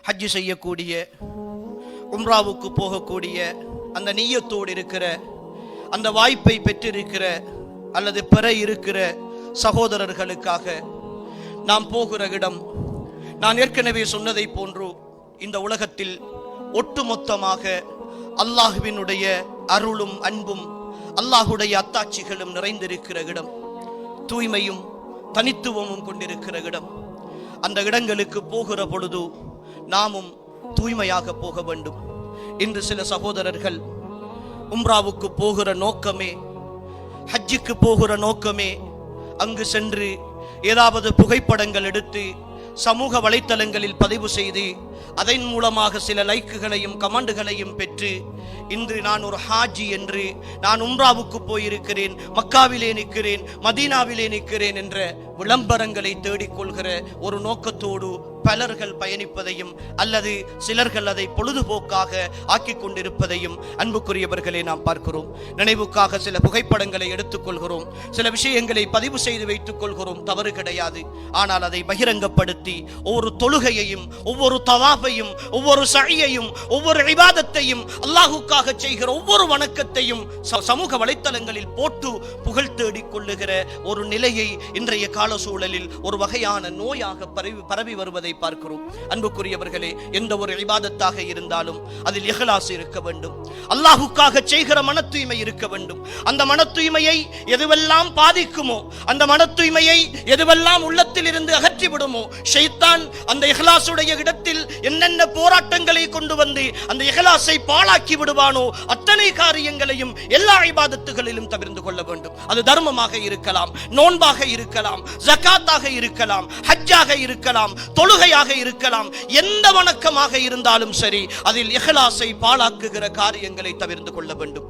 ஹஜ்ஜு செய்யக்கூடிய, உம்ராவுக்கு போகக்கூடிய அந்த நிய்யத்தோடு இருக்கிற, அந்த வாய்ப்பை பெற்றிருக்கிற அல்லது பெற இருக்கிற சகோதரர்களுக்காக நாம் போகிற இடம், நான் ஏற்கனவே சொன்னதை போன்று இந்த உலகத்தில் ஒட்டுமொத்தமாக அல்லாஹுவினுடைய அருளும் அன்பும் அல்லாஹுடைய அத்தாட்சிகளும் நிறைந்திருக்கிற இடம், தூய்மையும் தனித்துவமும் கொண்டிருக்கிற இடம். அந்த இடங்களுக்கு போகிற பொழுது நாமும் தூய்மையாக போக வேண்டும். இன்று சில சகோதரர்கள் உம்ராவுக்கு போகிற நோக்கமே, ஹஜ்ஜுக்கு போகிற நோக்கமே அங்கு சென்று ஏதாவது புகைப்படங்கள் எடுத்து சமூக வலைத்தளங்களில் பதிவு செய்து அதன் மூலமாக சில லைக்குகளையும் கமெண்டுகளையும் பெற்று இன்று நான் ஒரு ஹாஜி என்று, நான் உம்ராவுக்கு போயிருக்கிறேன், மக்காவிலே நிற்கிறேன், மதீனாவிலே நிற்கிறேன் என்ற விளம்பரங்களை தேடிக்கொள்கிற ஒரு நோக்கத்தோடு பலர்கள் பயணிப்பதையும் அல்லது சிலர்கள் அதை பொழுதுபோக்காக ஆக்கி கொண்டிருப்பதையும் அன்புக்குரியவர்களே நாம் பார்க்கிறோம். நினைவுக்காக சில புகைப்படங்களை எடுத்துக்கொள்கிறோம், சில விஷயங்களை பதிவு செய்து வைத்துக் கொள்கிறோம், தவறு கிடையாது. ஆனால் அதை பகிரங்கப்படுத்தி ஒவ்வொரு தொழுகையையும், ஒவ்வொரு தவாஃபையும், ஒவ்வொரு சஅயையும், ஒவ்வொரு இபாதத்தையும், அல்லாஹுக்காக செய்கிற ஒவ்வொரு வணக்கத்தையும் சமூக வலைத்தளங்களில் போட்டு புகழ் தேடிக் கொள்ளுகிற ஒரு நிலையை இன்றைய கால சூழலில் ஒரு வகையான நோயாக பரவி வருவதை பார்க்கிறோம். அன்புக்குரியவர்களே, எந்த ஒரு இபாதத்தாக இருந்தாலும் அதில் இஹ்லாஸ் இருக்க வேண்டும், அல்லாஹுக்காக செய்கிற மன தூய்மை இருக்க வேண்டும். அந்த மன தூய்மையை எதுவெல்லாம் பாதிக்குமோ, அந்த மன தூய்மையை எதுவெல்லாம் உள்ளத்தில் இருந்து அகற்றிவிடுமோ, ஷைத்தான் அந்த இஹ்லாசுடைய இடத்தில் என்னென்ன போராட்டங்களை கொண்டு வந்து அந்த இஹ்லாஸை பாழாக்கி விடுவானோ அத்தனை காரியங்களையும் எல்லா இபாதத்துகளிலும் தவிர்த்து கொள்ள வேண்டும். அது தர்மமாக இருக்கலாம், நோன்பாக இருக்கலாம், ஜகாத்தாக இருக்கலாம், ஹஜ்ஜாக இருக்கலாம், தொழுகையாக இருக்கலாம், எந்த வணக்கமாக இருந்தாலும் சரி அதில் இஹ்லாஸை பாழாக்குகிற காரியங்களை தவிர்த்து கொள்ள வேண்டும்.